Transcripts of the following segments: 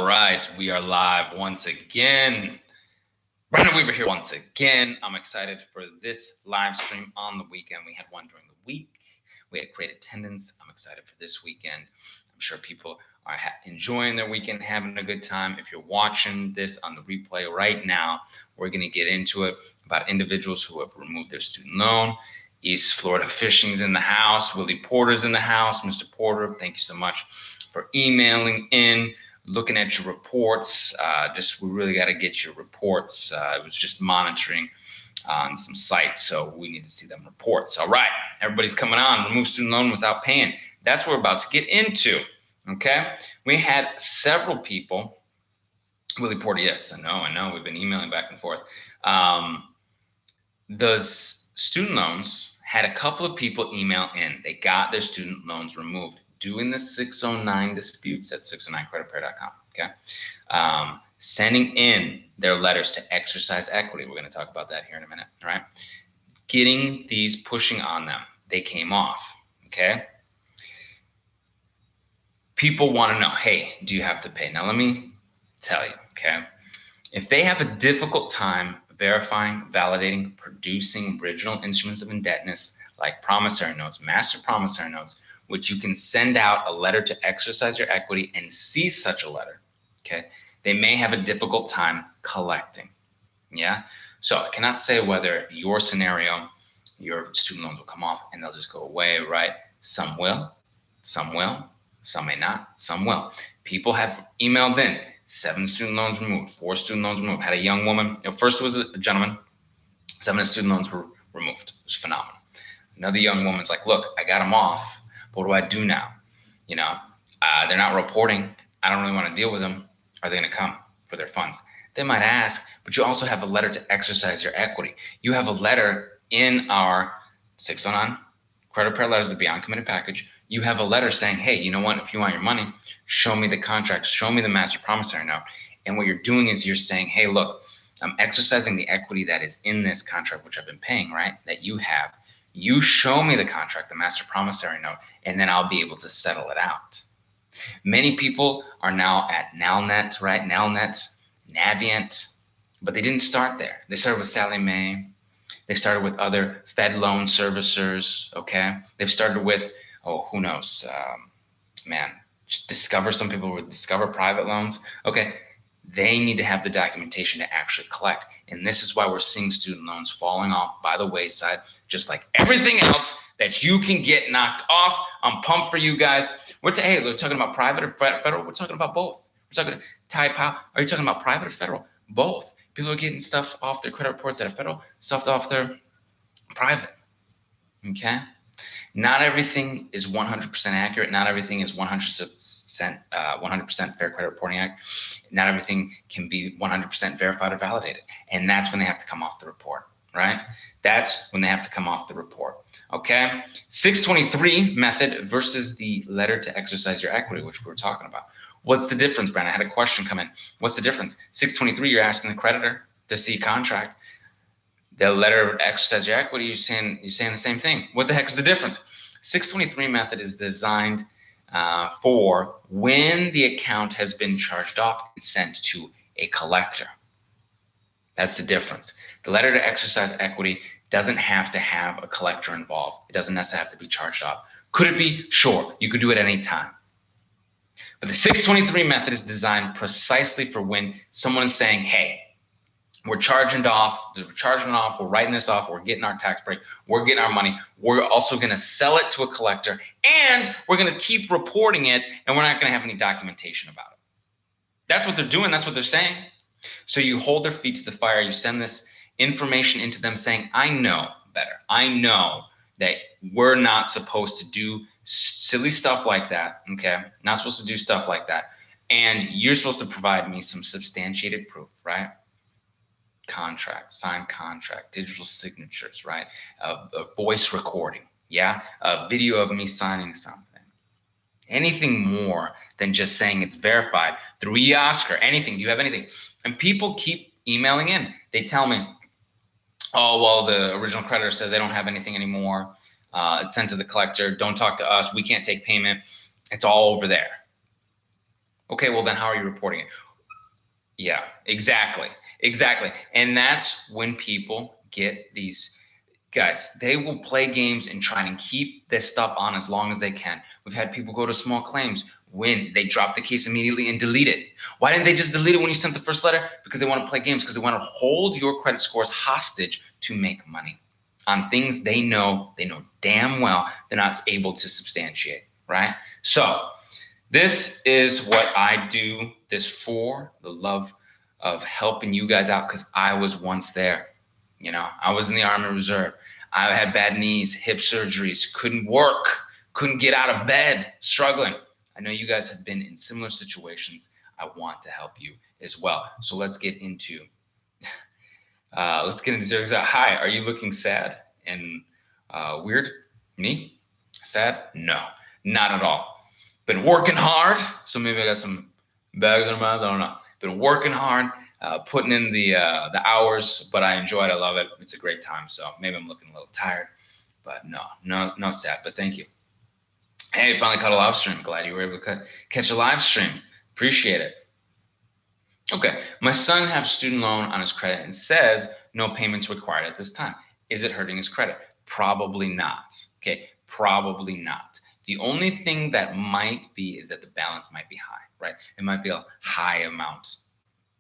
right, we are live once again. Brandon Weaver here once again. I'm excited for this live stream on the weekend. We had one during the week. We had great attendance. I'm excited for this weekend. I'm sure people are enjoying their weekend, having a good time. If you're watching this on the replay right now, we're going to get into it about individuals who have removed their student loan. East Florida Fishing's in the house. Willie Porter's in the house. Mr. Porter, thank you so much for emailing in, looking at your reports. We really got to get your reports. I was just monitoring on some sites, so we need to see them reports. All right, everybody's coming on. Remove student loan without paying. That's what we're about to get into. Okay, we had several people. Willie Porter, yes, I know. We've been emailing back and forth. Those student loans had a couple of people email in. They got their student loans removed doing the 609 disputes at 609creditrepair.com. Okay, sending in their letters to exercise equity. We're going to talk about that here in a minute. All right, getting these pushing on them. They came off. Okay, people want to know, hey, do you have to pay? Now let me tell you. Okay, if they have a difficult time verifying, validating, producing original instruments of indebtedness like promissory notes, master promissory notes, which you can send out a letter to exercise your equity and see such a letter, okay, they may have a difficult time collecting. Yeah, so I cannot say whether your scenario, your student loans will come off and they'll just go away, right? Some will, some may not, some will. People have emailed in 7 student loans removed, 4 student loans removed. Had a young woman, first was a gentleman, 7 student loans were removed. It was phenomenal. Another young woman's like, look, I got them off. What do I do now? They're not reporting. I don't really want to deal with them. Are they going to come for their funds? They might ask, but you also have a letter to exercise your equity. You have a letter in our 609 credit repair letters, the Beyond Committed package. You have a letter saying, hey, you know what? If you want your money, show me the contract, show me the master promissory note. And what you're doing is you're saying, hey, look, I'm exercising the equity that is in this contract, which I've been paying, right? That you have. You show me the contract, the master promissory note, and then I'll be able to settle it out. Many people are now at Nalnet, right? Nalnet, Navient, but they didn't start there. They started with Sallie Mae. They started with other Fed loan servicers, okay? They've started with, who knows, Discover. Some people would Discover private loans. Okay, they need to have the documentation to actually collect. And this is why we're seeing student loans falling off by the wayside, just like everything else that you can get knocked off. I'm pumped for you guys. We're talking about private or federal. We're talking about both. We're talking Ty Powell. Are you talking about private or federal? Both. People are getting stuff off their credit reports that are federal, stuff off their private. Okay? Not everything is 100% accurate. Not everything is 100% Fair Credit Reporting Act. Not everything can be 100% verified or validated. And that's when they have to come off the report, right? That's when they have to come off the report, okay? 623 method versus the letter to exercise your equity, which we were talking about. What's the difference, Brandon? I had a question come in. What's the difference? 623, you're asking the creditor to see contract. The letter to exercise your equity, you're saying the same thing. What the heck is the difference? 623 method is designed for when the account has been charged off and sent to a collector. That's the difference. The letter to exercise equity doesn't have to have a collector involved. It doesn't necessarily have to be charged off. Could it be? Sure. You could do it at any time. But the 623 method is designed precisely for when someone is saying, hey, we're charging off, we're writing this off, we're getting our tax break, we're getting our money, we're also going to sell it to a collector, and we're going to keep reporting it, and we're not going to have any documentation about it. That's what they're doing. That's what they're saying. So you hold their feet to the fire. You send this information into them saying, I know better. I know that we're not supposed to do silly stuff like that, okay? Not supposed to do stuff like that. And you're supposed to provide me some substantiated proof, right? Contract, signed contract, digital signatures, right? A voice recording, yeah? A video of me signing something. Anything more than just saying it's verified through eOscar, anything. Do you have anything? And people keep emailing in. They tell me, oh, well, the original creditor said they don't have anything anymore. It's sent to the collector. Don't talk to us. We can't take payment. It's all over there. Okay, well then how are you reporting it? Yeah, exactly. Exactly. And that's when people get these guys, they will play games and try and keep this stuff on as long as they can. We've had people go to small claims when they drop the case immediately and delete it. Why didn't they just delete it when you sent the first letter? Because they want to play games, because they want to hold your credit scores hostage to make money on things they know damn well they're not able to substantiate, right? So this is what I do this for, the love of helping you guys out, because I was once there. You know, I was in the Army Reserve. I had bad knees, hip surgeries, couldn't work, couldn't get out of bed, struggling. I know you guys have been in similar situations. I want to help you as well. So let's get into Hi, are you looking sad and weird? Me? Sad? No, not at all. Been working hard, so maybe I got some bags in my mouth. I don't know. Been working hard, putting in the hours, but I enjoy it. I love it. It's a great time. So maybe I'm looking a little tired, but no sad. But thank you. Hey, finally caught a live stream. Glad you were able to catch a live stream. Appreciate it. Okay, my son has student loan on his credit and says no payments required at this time. Is it hurting his credit? Probably not. Okay, probably not. The only thing that might be is that the balance might be high, right? It might be a high amount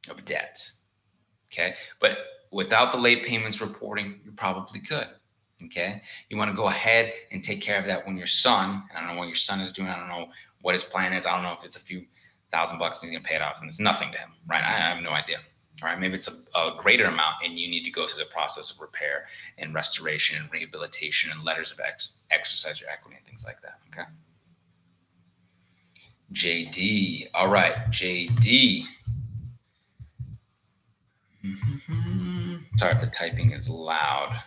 of debt. Okay, but without the late payments reporting, you're probably good. Okay, you want to go ahead and take care of that when your son, and I don't know what your son is doing, I don't know what his plan is, I don't know if it's a few $1,000 and he's gonna pay it off and it's nothing to him, right? I have no idea. All right, maybe it's a greater amount and you need to go through the process of repair and restoration and rehabilitation and letters of exercise your equity and things like that. Okay. JD, all right, JD. Sorry if the typing is loud.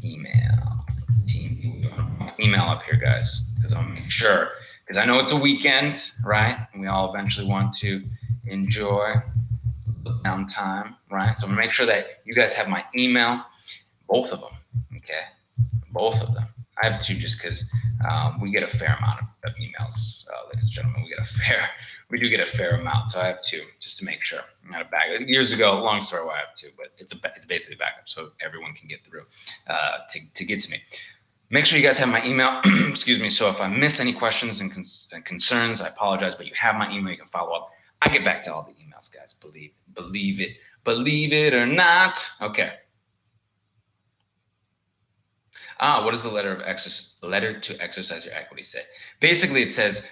Email team email up here, guys, because I'll make sure, because I know it's the weekend, right? And we all eventually want to enjoy downtime, right? So I'm gonna make sure that you guys have my email, both of them, okay? Both of them. I have two just because we get a fair amount of emails, ladies and gentlemen. We do get a fair amount, so I have two just to make sure. I'm not a backup. Years ago, long story why I have two, but it's basically a backup, so everyone can get through to get to me. Make sure you guys have my email. Excuse me. So if I miss any questions and concerns, I apologize, but you have my email. You can follow up. I get back to all the emails, guys. Believe it or not. Okay. What does the letter to exercise your equity say? Basically, it says,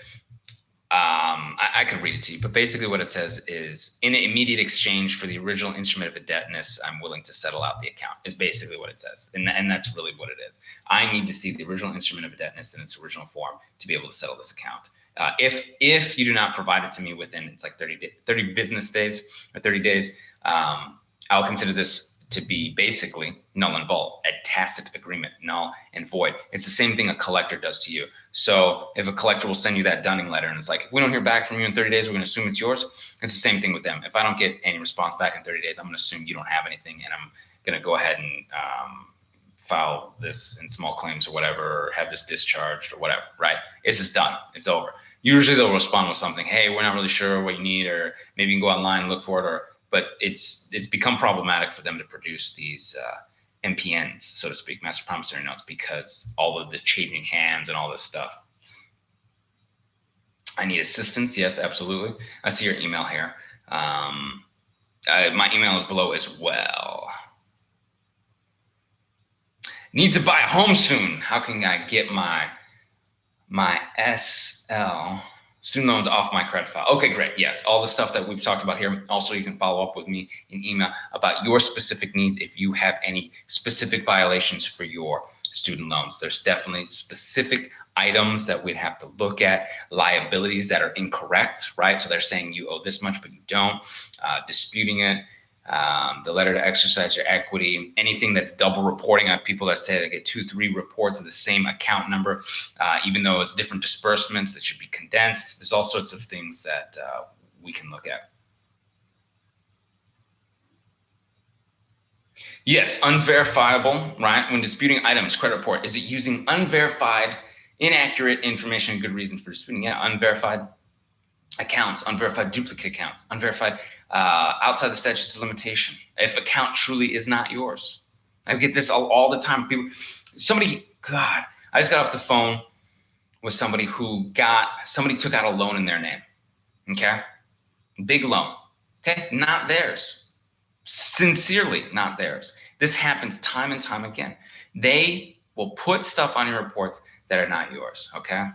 I could read it to you, but basically what it says is, in an immediate exchange for the original instrument of indebtedness, I'm willing to settle out the account, is basically what it says. And that's really what it is. I need to see the original instrument of indebtedness in its original form to be able to settle this account. If you do not provide it to me within, it's like 30 business days or 30 days, I'll consider this to be basically null and void, a tacit agreement, null and void. It's the same thing a collector does to you. So if a collector will send you that dunning letter and it's like, if we don't hear back from you in 30 days, we're going to assume it's yours. It's the same thing with them. If I don't get any response back in 30 days, I'm going to assume you don't have anything, and I'm going to go ahead and file this in small claims or whatever, or have this discharged or whatever, right? It's just done. It's over. Usually they'll respond with something, hey, we're not really sure what you need, or maybe you can go online and look for it, but it's become problematic for them to produce these MPNs, so to speak, master promissory notes, because all of the changing hands and all this stuff. I need assistance. Yes, absolutely. I see your email here. My email is below as well. Need to buy a home soon. How can I get my SL student loans off my credit file? Okay, great. Yes, all the stuff that we've talked about here. Also, you can follow up with me in email about your specific needs if you have any specific violations for your student loans. There's definitely specific items that we'd have to look at, liabilities that are incorrect, right? So they're saying you owe this much, but you don't, disputing it. The letter to exercise your equity, anything that's double reporting. I have people that say they get 2-3 reports of the same account number, even though it's different disbursements that should be condensed. There's all sorts of things that we can look at. Yes, unverifiable, right? When disputing items, credit report, is it using unverified, inaccurate information, good reasons for disputing? Yeah, unverified accounts, unverified duplicate accounts, unverified outside the statutes of limitation. If account truly is not yours, I get this all the time. People, God, I just got off the phone with somebody somebody took out a loan in their name. Okay, big loan. Okay, not theirs. Sincerely, not theirs. This happens time and time again. They will put stuff on your reports that are not yours. Okay.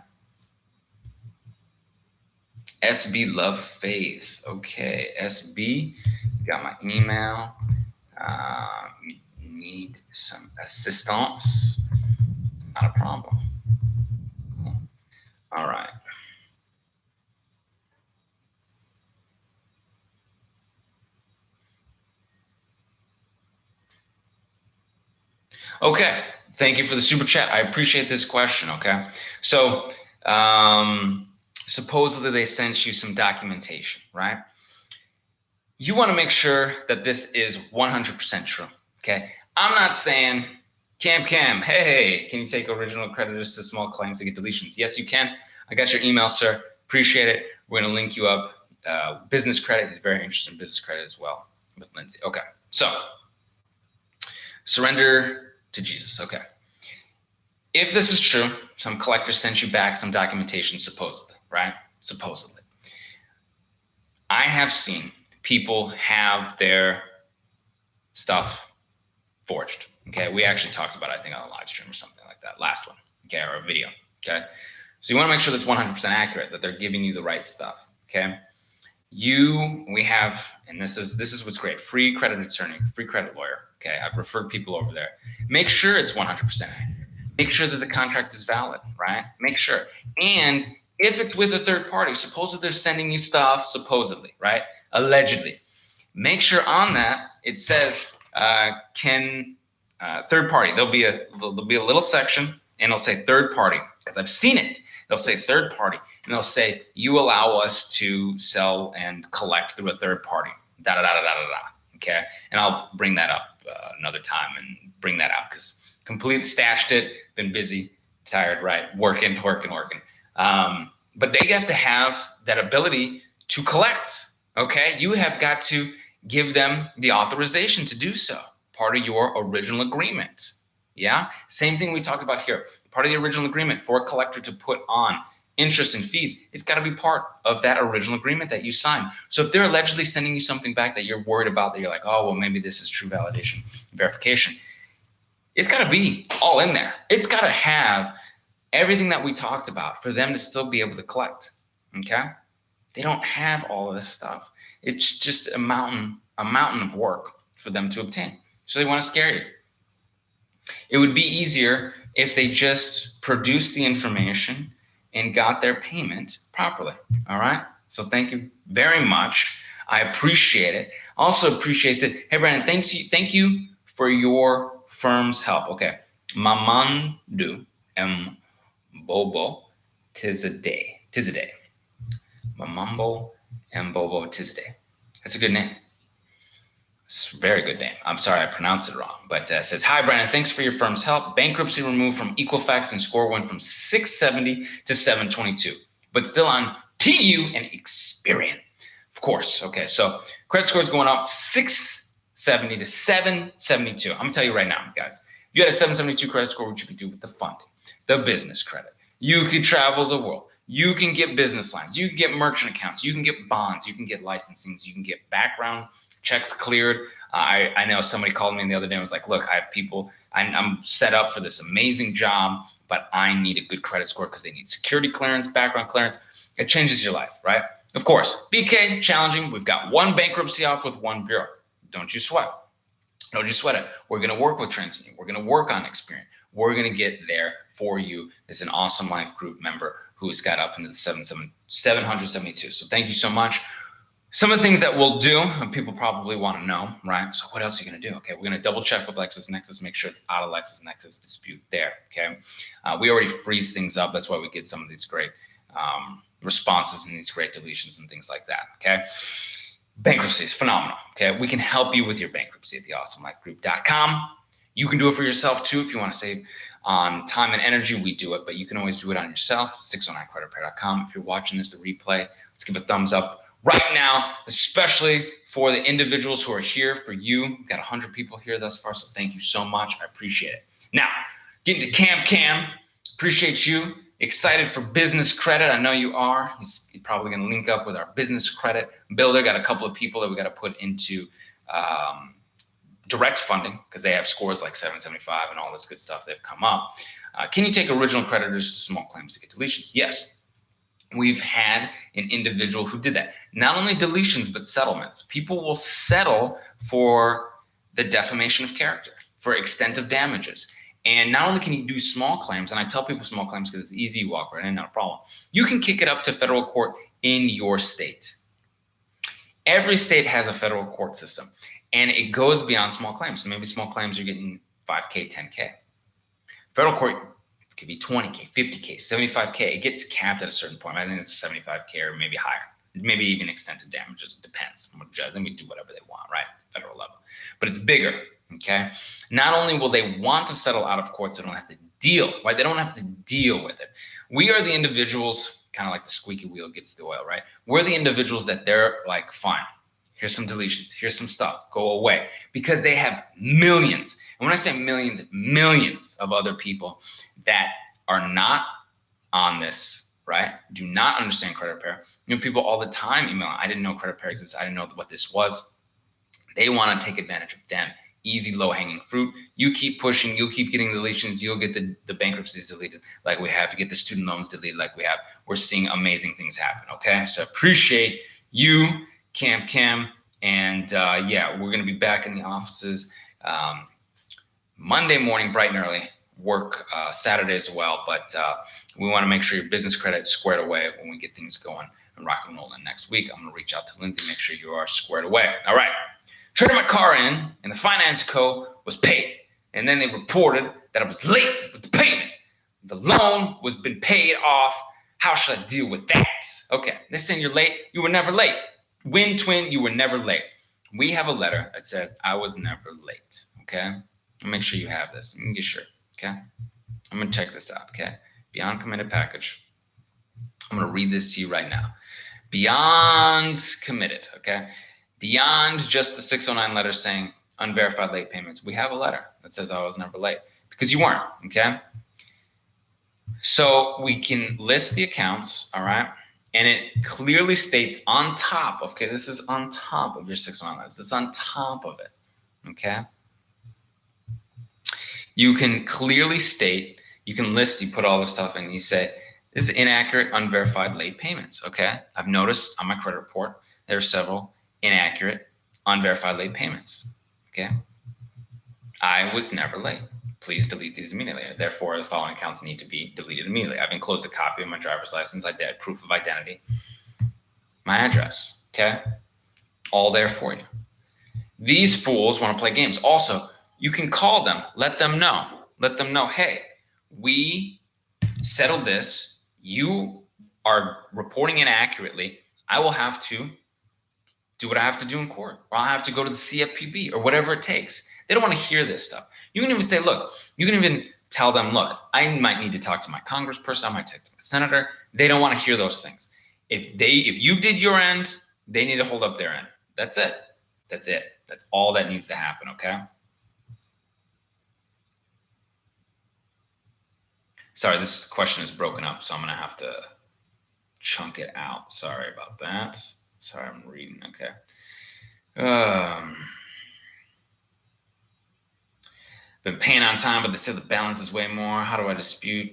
SB Love Faith. Okay, SB, got my email. Need some assistance. Not a problem. All right. Okay. Thank you for the super chat. I appreciate this question. Okay. So, supposedly they sent you some documentation, right? You want to make sure that this is 100% true. Okay. I'm not saying, Cam, hey, can you take original creditors to small claims to get deletions? Yes, you can. I got your email, sir. Appreciate it. We're going to link you up. Business credit is very interested in business credit as well with Lindsay. Okay. So, surrender to Jesus. Okay. If this is true, some collector sent you back some documentation, supposedly, right? Supposedly. I have seen people have their stuff forged. Okay. We actually talked about it, I think, on a live stream or something like that. Last one. Okay. Or a video. Okay. So you want to make sure that's 100% accurate, that they're giving you the right stuff. Okay. We have, and this is what's great, free credit attorney, free credit lawyer. Okay. I've referred people over there. Make sure it's 100% accurate. Make sure that the contract is valid, right? Make sure. And if it's with a third party, supposedly they're sending you stuff, supposedly, right? Allegedly. Make sure on that it says third party. There'll be a little section and it'll say third party, because I've seen it. They'll say third party and they'll say you allow us to sell and collect through a third party. Da da da da da da. Okay, and I'll bring that up another time and bring that out because completely stashed it. Been busy, tired, right? Working. But they have to have that ability to collect. Okay, you have got to give them the authorization to do so. Part of your original agreement. Yeah. Same thing we talked about here. Part of the original agreement for a collector to put on interest and fees, it's got to be part of that original agreement that you signed. So if they're allegedly sending you something back that you're worried about, that you're like, oh, well, maybe this is true validation, verification, it's got to be all in there. It's got to have everything that we talked about for them to still be able to collect. Okay. They don't have all of this stuff. It's just a mountain of work for them to obtain. So they want to scare you. It would be easier if they just produced the information and got their payment properly. All right. So thank you very much. I appreciate it. Also appreciate that. Hey, Brandon, thank you for your firm's help. Okay. Mamandu Bobo Tizaday. Mamambo Bobo Tizaday. That's a good name. It's a very good name. I'm sorry I pronounced it wrong, but it says, hi, Brandon. Thanks for your firm's help. Bankruptcy removed from Equifax and score went from 670 to 722, but still on TU and Experian. Of course. Okay. So credit score is going up 670 to 772. I'm going to tell you right now, guys, if you had a 772 credit score, what you could do with the funding, the business credit, you could travel the world. You can get business lines. You can get merchant accounts. You can get bonds. You can get licensings. You can get background checks cleared. I know somebody called me the other day and was like, look, I have people, I'm set up for this amazing job, but I need a good credit score because they need security clearance, background clearance. It changes your life, right? Of course, BK, challenging. We've got one bankruptcy off with one bureau. Don't you sweat. Don't you sweat it. We're going to work with TransUnion. We're going to work on Experian. We're going to get there for you as an Awesome Life Group member who's got up into the 772. So thank you so much. Some of the things that we'll do, people probably want to know, right? So what else are you going to do? Okay, we're going to double check with LexisNexis, make sure it's out of LexisNexis dispute there, okay? We already freeze things up. That's why we get some of these great responses and these great deletions and things like that, okay? Bankruptcy is phenomenal, okay? We can help you with your bankruptcy at theawesomelifegroup.com. You can do it for yourself too if you want to save on time and energy, we do it, but you can always do it on yourself. 609creditrepair.com. If you're watching this, the replay, let's give a thumbs up right now, especially for the individuals who are here. For you, we've got 100 people here thus far, so thank you so much. I appreciate it. Now, getting to Cam. Appreciate you. Excited for business credit. I know you are. He's probably going to link up with our business credit builder. Got a couple of people that we got to put into direct funding because they have scores like 775 and all this good stuff. They've come up. Can you take original creditors to small claims to get deletions? Yes. We've had an individual who did that. Not only deletions, but settlements. People will settle for the defamation of character, for extent of damages. And not only can you do small claims, and I tell people small claims because it's easy, you walk right in, not a problem. You can kick it up to federal court in your state. Every state has a federal court system, and it goes beyond small claims. So maybe small claims you're getting 5K, 10K. Federal court could be 20K, 50K, 75K. It gets capped at a certain point. I think it's 75K or maybe higher. Maybe even extent of damages. It depends. Then we do whatever they want, right? Federal level. But it's bigger, okay? Not only will they want to settle out of court so they don't have to deal, right? They don't have to deal with it. We are the individuals, kind of like the squeaky wheel gets the oil, right? We're the individuals that they're like, fine, here's some deletions, here's some stuff, go away. Because they have millions. And when I say millions, millions of other people that are not on this, right? Do not understand credit repair. You know, people all the time email, I didn't know credit repair exists. I didn't know what this was. They want to take advantage of them. Easy, low-hanging fruit. You keep pushing, you'll keep getting deletions, you'll get the bankruptcies deleted like we have, you get the student loans deleted like we have. We're seeing amazing things happen, okay? So appreciate you, Cam. And yeah, we're going to be back in the offices Monday morning, bright and early. Work Saturday as well, but we want to make sure your business credit is squared away when we get things going and rock and rolling next week. I'm going to reach out to Lindsay, make sure you are squared away. All right. Traded my car in, and the finance co was paid, and then they reported that I was late with the payment. The loan was been paid off. How should I deal with that? Okay, they're saying you're late. You were never late. Win twin, you were never late. We have a letter that says I was never late. Okay, I'll make sure you have this. Let me get sure. Okay, I'm gonna check this out. Okay, beyond committed package. I'm gonna read this to you right now. Beyond committed. Okay, beyond just the 609 letter saying unverified late payments. We have a letter that says I was never late because you weren't. Okay, so we can list the accounts. All right, and it clearly states on top. Okay, this is on top of your 609 letters. This is on top of it. Okay. You can clearly state, you can list, you put all this stuff in, you say, this is inaccurate, unverified late payments, okay? I've noticed on my credit report, there are several inaccurate, unverified late payments, okay? I was never late. Please delete these immediately. Therefore, the following accounts need to be deleted immediately. I've enclosed a copy of my driver's license, proof of identity, my address, okay? All there for you. These fools want to play games. Also, you can call them, let them know, hey, we settled this. You are reporting inaccurately. I will have to do what I have to do in court, or I'll have to go to the CFPB or whatever it takes. They don't want to hear this stuff. You can even say, look, you can even tell them, look, I might need to talk to my congressperson. I might talk to my senator. They don't want to hear those things. If you did your end, they need to hold up their end. That's it. That's it. That's all that needs to happen, okay? Sorry, this question is broken up, so I'm going to have to chunk it out. Sorry about that. Sorry, I'm reading. Okay. Been paying on time, but they said the balance is way more. How do I dispute?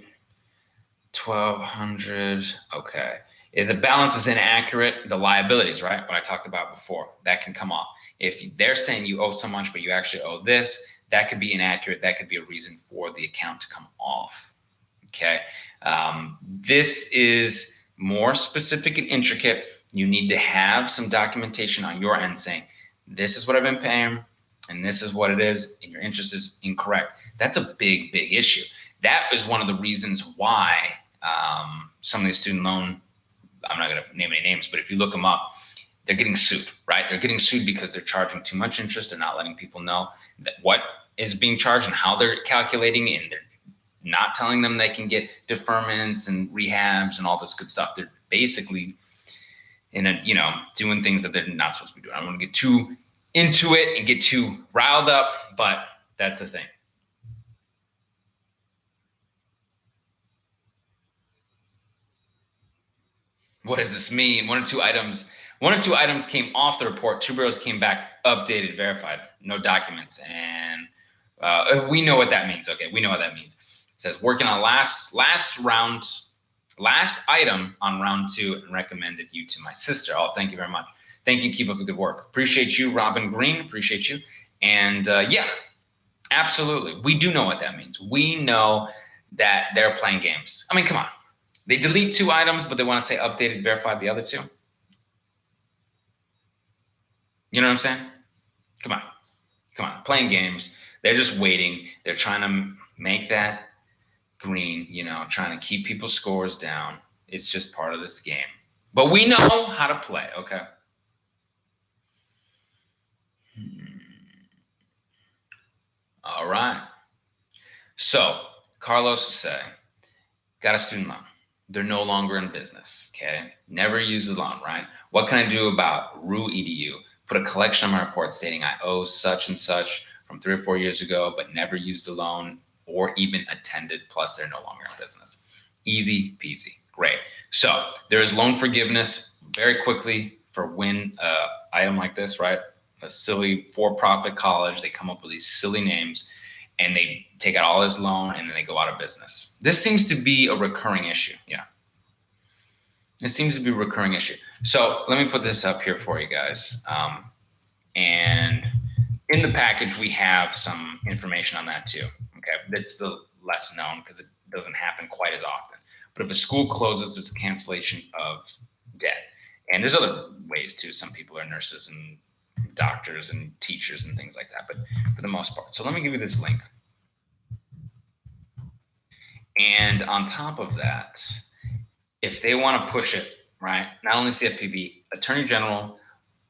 1,200. Okay. If the balance is inaccurate, the liabilities, right? What I talked about before, that can come off. If they're saying you owe so much, but you actually owe this, that could be inaccurate. That could be a reason for the account to come off. Okay, this is more specific and intricate. You need to have some documentation on your end saying, this is what I've been paying, and this is what it is, and your interest is incorrect. That's a big, big issue. That is one of the reasons why some of these student loan, I'm not going to name any names, but if you look them up, they're getting sued, right? They're getting sued because they're charging too much interest and not letting people know that what is being charged and how they're calculating, and they're not telling them they can get deferments and rehabs and all this good stuff. They're basically doing things that they're not supposed to be doing. I don't want to get too into it and get too riled up, but that's the thing. What does this mean? One or two items came off the report. 2 bureaus came back, updated, verified, no documents. And we know what that means. Okay, we know what that means. It says working on last item on round 2 and recommended you to my sister. Oh, thank you very much. Thank you. Keep up the good work. Appreciate you, Robin Green. Appreciate you. And yeah, absolutely. We do know what that means. We know that they're playing games. I mean, come on. They delete 2 items, but they want to say updated, verified the other 2. You know what I'm saying? Come on, playing games. They're just waiting. They're trying to make that green, trying to keep people's scores down. It's just part of this game. But we know how to play, okay? All right. So, Carlos is saying, got a student loan. They're no longer in business, okay? Never use the loan, right? What can I do about RU EDU? Put a collection on my report stating I owe such and such from 3 or 4 years ago, but never used the loan or even attended, plus they're no longer in business. Easy peasy, great. So there is loan forgiveness very quickly for when item like this, right? A silly for-profit college, they come up with these silly names and they take out all his loan and then they go out of business. This seems to be a recurring issue. Yeah. It seems to be a recurring issue. So let me put this up here for you guys. And in the package, we have some information on that too. Okay. That's the less known because it doesn't happen quite as often. But if a school closes, there's a cancellation of debt. And there's other ways too. Some people are nurses and doctors and teachers and things like that, but for the most part. So let me give you this link. And on top of that, if they want to push it, right, not only CFPB, attorney general,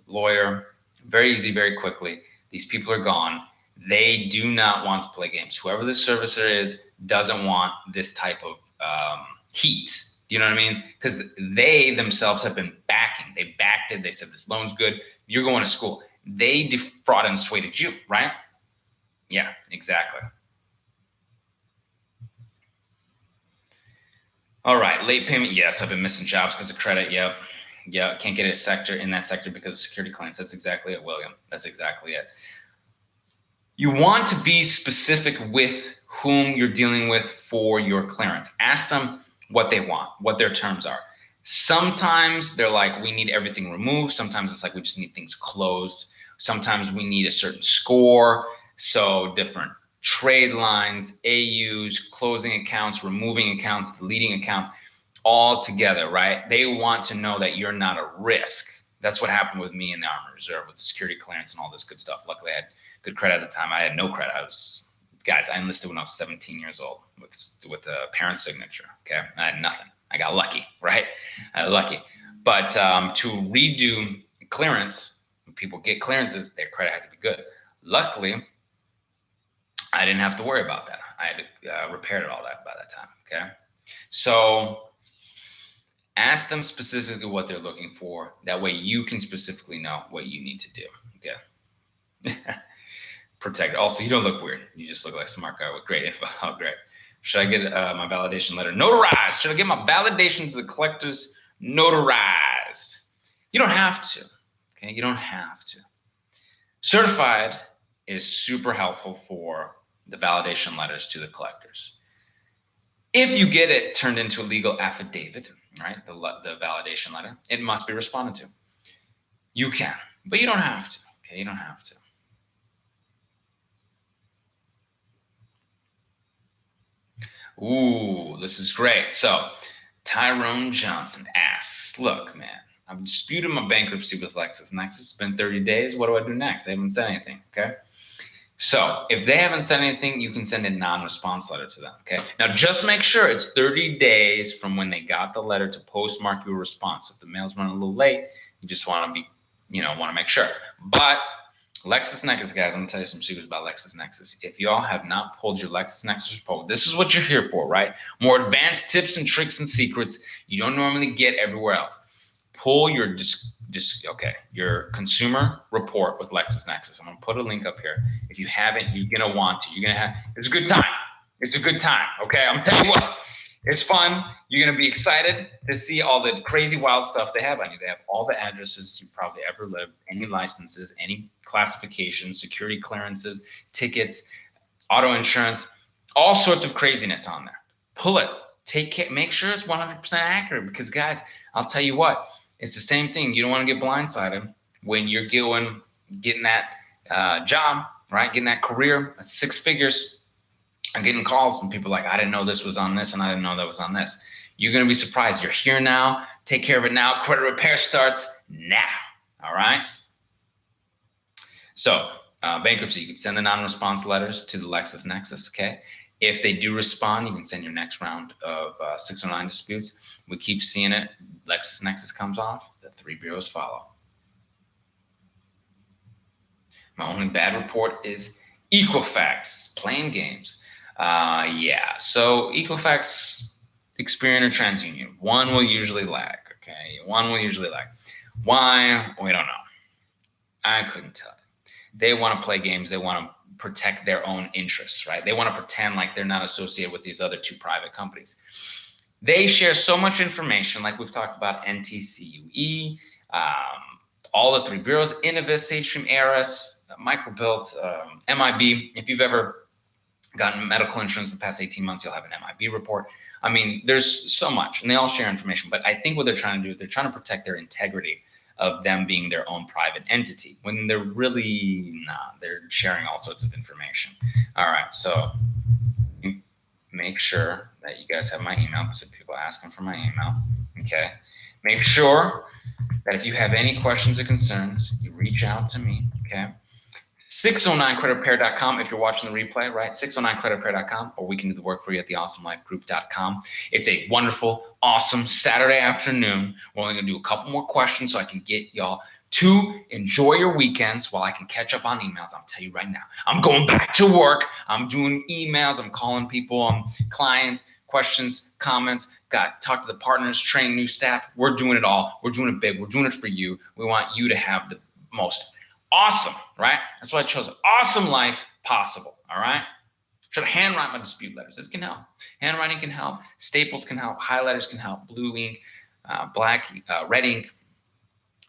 lawyer, very easy, very quickly, these people are gone. They do not want to play games. Whoever the servicer is doesn't want this type of heat. Do you know what I mean? Because they themselves have been backing. They backed it. They said this loan's good. You're going to school. They defrauded and swayed you, right? Yeah, exactly. All right, late payment. Yes, I've been missing jobs because of credit. Yep. Yeah, can't get a sector in that sector because of security clearance. That's exactly it, William. That's exactly it. You want to be specific with whom you're dealing with for your clearance. Ask them what they want, what their terms are. Sometimes they're like, we need everything removed. Sometimes it's like, we just need things closed. Sometimes we need a certain score. So different trade lines, AUs, closing accounts, removing accounts, deleting accounts, all together, right? They want to know that you're not a risk. That's what happened with me in the Army Reserve with security clearance and all this good stuff. Luckily, I had good credit at the time. I had no credit. I enlisted when I was 17 years old with a parent signature. Okay, I had nothing. I got lucky, right? I got lucky. But to redo clearance, when people get clearances, their credit had to be good. Luckily, I didn't have to worry about that. I had repaired it all that by that time. Okay, so ask them specifically what they're looking for. That way, you can specifically know what you need to do. Okay. Protect. Also, you don't look weird. You just look like a smart guy with great info. Oh, great. Should I get my validation letter notarized? Should I get my validation to the collectors notarized? You don't have to. Okay, you don't have to. Certified is super helpful for the validation letters to the collectors. If you get it turned into a legal affidavit, right, the validation letter, it must be responded to. You can, but you don't have to. Okay, you don't have to. Ooh, this is great. So Tyrone Johnson asks, look, man, I've disputed my bankruptcy with LexisNexis. It's been 30 days. What do I do next? They haven't said anything, okay? So if they haven't said anything, you can send a non-response letter to them, okay? Now, just make sure it's 30 days from when they got the letter to postmark your response. If the mail's running a little late, you just want to be, want to make sure. But LexisNexis, guys, I'm gonna tell you some secrets about LexisNexis. If y'all have not pulled your LexisNexis report, this is what you're here for, right? More advanced tips and tricks and secrets you don't normally get everywhere else. Pull your your consumer report with LexisNexis. I'm gonna put a link up here. If you haven't, you're gonna want to. You're gonna have. It's a good time. It's a good time. Okay, I'm telling you what. It's fun. You're gonna be excited to see all the crazy wild stuff they have on you. They have all the addresses you probably ever lived, any licenses, any classifications, security clearances, tickets, auto insurance, all sorts of craziness on there. Pull it. Take care. Make sure it's 100% accurate because, guys, I'll tell you what. It's the same thing. You don't want to get blindsided when you're getting that job, right? Getting that career, 6 figures. I'm getting calls and people are like, I didn't know this was on this and I didn't know that was on this. You're going to be surprised. You're here now. Take care of it now. Credit repair starts now. All right. So bankruptcy, you can send the non-response letters to the LexisNexis. Okay. If they do respond, you can send your next round of 609 disputes. We keep seeing it. LexisNexis comes off. The 3 bureaus follow. My only bad report is Equifax, playing games. Yeah, so Equifax, Experian, or TransUnion, one will usually lag, okay? One will usually lag. Why? We don't know. I couldn't tell you. They want to play games. They want to protect their own interests, right? They want to pretend like they're not associated with these other 2 private companies. They share so much information, like we've talked about NTCUE, all the 3 bureaus, Innovis, Atrium, ARS, Microbuilt, MIB. If you've ever gotten medical insurance in the past 18 months, you'll have an MIB report. I mean, there's so much, and they all share information. But I think what they're trying to do is they're trying to protect their integrity of them being their own private entity when they're really not. They're sharing all sorts of information. All right, so make sure that you guys have my email because people are asking for my email. Okay, make sure that if you have any questions or concerns, you reach out to me. Okay. 609creditrepair.com if you're watching the replay, right? 609creditrepair.com, or we can do the work for you at theawesomelifegroup.com. It's a wonderful, awesome Saturday afternoon. We're only going to do a couple more questions so I can get y'all to enjoy your weekends while I can catch up on emails. I'll tell you right now, I'm going back to work. I'm doing emails. I'm calling people, clients, questions, comments. Talk to the partners, train new staff. We're doing it all. We're doing it big. We're doing it for you. We want you to have the most awesome, right? That's why I chose awesome life possible, all right? Should I handwrite my dispute letters? This can help. Handwriting can help. Staples can help. Highlighters can help. Blue ink, red ink,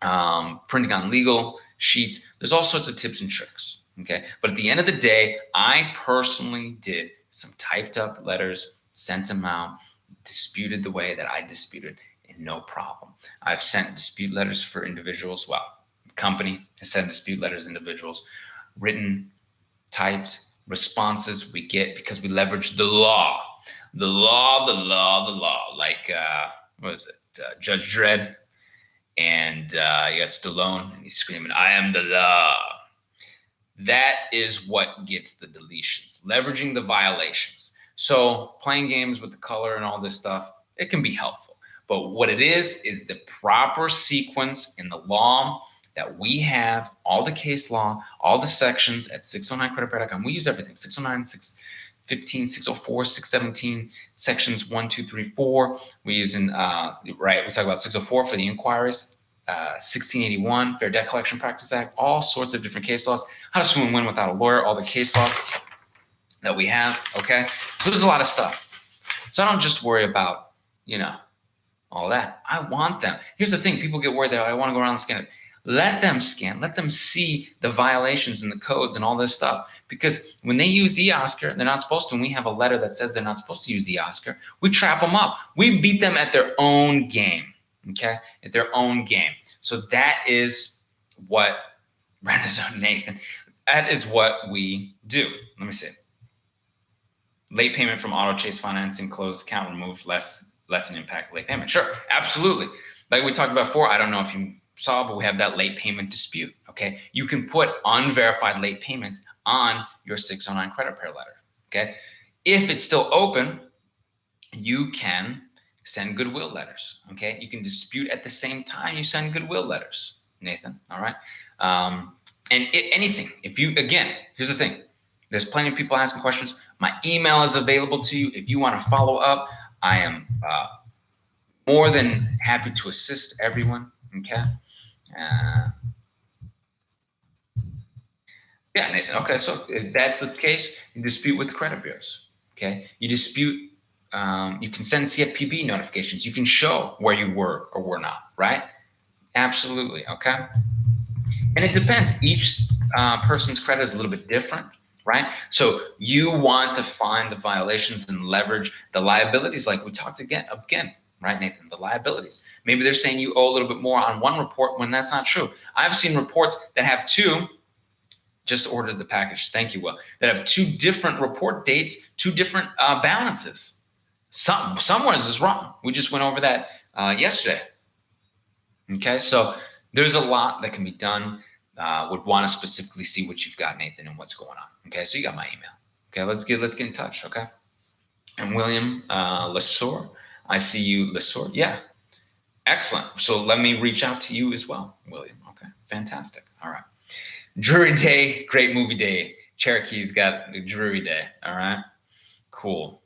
printing on legal sheets. There's all sorts of tips and tricks, okay? But at the end of the day, I personally did some typed up letters, sent them out, disputed the way that I disputed, and no problem. I've sent dispute letters for individuals. Well, company has sent dispute letters to individuals, written, typed responses we get because we leverage the law. The law. Like, what is it? Judge Dredd. And you got Stallone, and he's screaming, I am the law. That is what gets the deletions, leveraging the violations. So playing games with the color and all this stuff, it can be helpful. But what it is the proper sequence in the law that we have, all the case law, all the sections at 609creditrepair.com. We use everything, 609, 615, 604, 617, sections 1, 2, 3, 4. We're using, right, we talk about 604 for the inquiries, 1681, Fair Debt Collection Practice Act, all sorts of different case laws, how to sue and win without a lawyer, all the case laws that we have, okay? So there's a lot of stuff. So I don't just worry about, all that. I want them. Here's the thing, people get worried that I want to go around and scan it. Let them scan, let them see the violations and the codes and all this stuff. Because when they use eOscar, they're not supposed to, and we have a letter that says they're not supposed to use eOscar, we trap them up. We beat them at their own game, okay? At their own game. So that is what, Nathan, that is what we do. Let me see. Late payment from auto chase financing, closed account removed, lessen impact late payment. Sure, absolutely. Like we talked about before, I don't know if you saw, but we have that late payment dispute, okay? You can put unverified late payments on your 609 credit repair letter, okay? If it's still open, you can send goodwill letters, okay? You can dispute at the same time you send goodwill letters, Nathan, all right? And anything, if you, again, here's the thing. There's plenty of people asking questions. My email is available to you. If you want to follow up, I am more than happy to assist everyone, okay? Yeah, Nathan, okay, so if that's the case, you dispute with credit bureaus, okay? You dispute, you can send CFPB notifications. You can show where you were or were not, right? Absolutely, okay? And it depends. Each person's credit is a little bit different, right? So you want to find the violations and leverage the liabilities, like we talked again, right, Nathan? The liabilities. Maybe they're saying you owe a little bit more on one report when that's not true. I've seen reports that have two. Just ordered the package. Thank you, Will. That have two different report dates, two different balances. Somewhere is wrong. We just went over that yesterday. Okay, so there's a lot that can be done. Would want to specifically see what you've got, Nathan, and what's going on. Okay, so you got my email. Okay, let's get in touch. Okay, and William Lesor, I see you, Lesor. Yeah, excellent. So let me reach out to you as well, William. Okay, fantastic. All right, Drury Day, great movie day. Cherokee's got a Drury Day. All right, cool.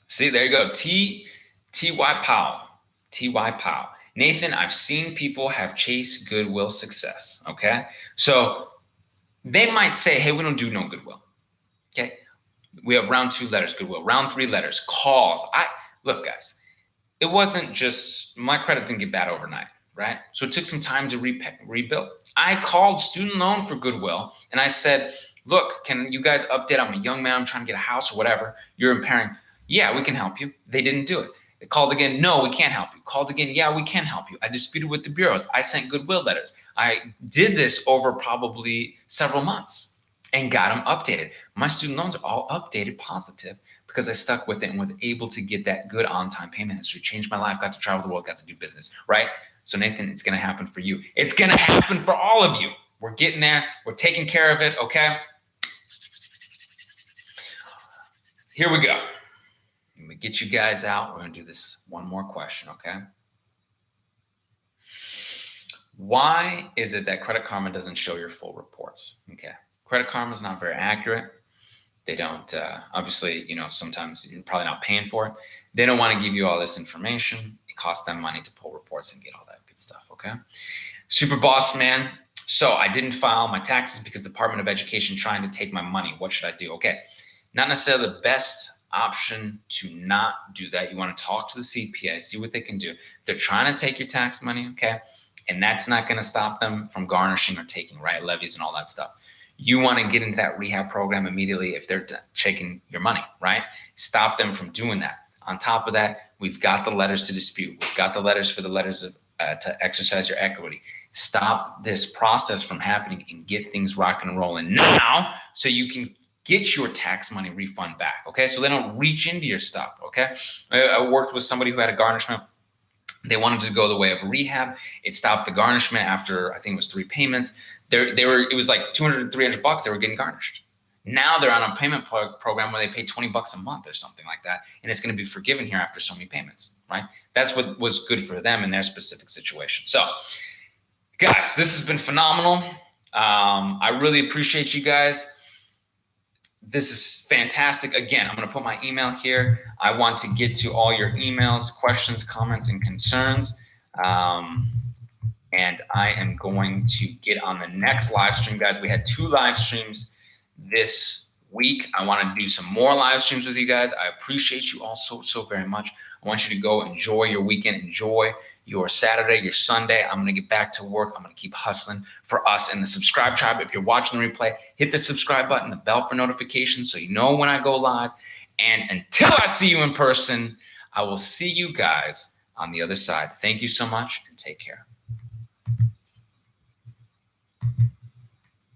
See, there you go. T.Y. Powell. T.Y. Powell. Nathan, I've seen people have chased goodwill success. Okay. So they might say, hey, we don't do no goodwill. Okay. We have round 2 letters, goodwill. Round 3 letters, calls. Look, guys, it wasn't just my credit didn't get bad overnight, right? So it took some time to rebuild. I called student loan for goodwill and I said, look, can you guys update? I'm a young man. I'm trying to get a house or whatever. You're impairing. Yeah, we can help you. They didn't do it. They called again. No, we can't help you. Called again. Yeah, we can help you. I disputed with the bureaus. I sent goodwill letters. I did this over probably several months and got them updated. My student loans are all updated positive because I stuck with it and was able to get that good on-time payment history. Changed my life, got to travel the world, got to do business, right? So Nathan, it's going to happen for you. It's going to happen for all of you. We're getting there. We're taking care of it, okay? Here we go. Let me get you guys out. We're going to do this one more question, okay? Why is it that Credit Karma doesn't show your full reports? Okay. Credit Karma is not very accurate. They don't, obviously, sometimes you're probably not paying for it. They don't want to give you all this information. It costs them money to pull reports and get all that good stuff, okay? Super boss man. So I didn't file my taxes because the Department of Education trying to take my money. What should I do? Okay. Not necessarily the best option to not do that. You want to talk to the CPA, see what they can do. If they're trying to take your tax money, okay, and that's not going to stop them from garnishing or taking, right, levies and all that stuff. You want to get into that rehab program immediately if they're taking your money, right? Stop them from doing that. On top of that, we've got the letters to dispute. We've got the letters for the letters of, to exercise your equity. Stop this process from happening and get things rocking and rolling now so you can get your tax money refund back, okay? So they don't reach into your stuff, okay? I worked with somebody who had a garnishment. They wanted to go the way of rehab. It stopped the garnishment after, I think it was 3 payments. It was like $200, $300 they were getting garnished. Now they're on a payment program where they pay $20 a month or something like that, and it's going to be forgiven here after so many payments, right? That's what was good for them in their specific situation. So, guys, this has been phenomenal. I really appreciate you guys. This is fantastic. Again, I'm going to put my email here. I want to get to all your emails, questions, comments, and concerns. And I am going to get on the next live stream, guys. We had 2 live streams this week. I want to do some more live streams with you guys. I appreciate you all so very much. I want you to go enjoy your weekend, enjoy your Saturday, your Sunday. I'm going to get back to work. I'm going to keep hustling for us and the subscribe tribe. If you're watching the replay, hit the subscribe button, the bell for notifications so you know when I go live. And until I see you in person, I will see you guys on the other side. Thank you so much and take care.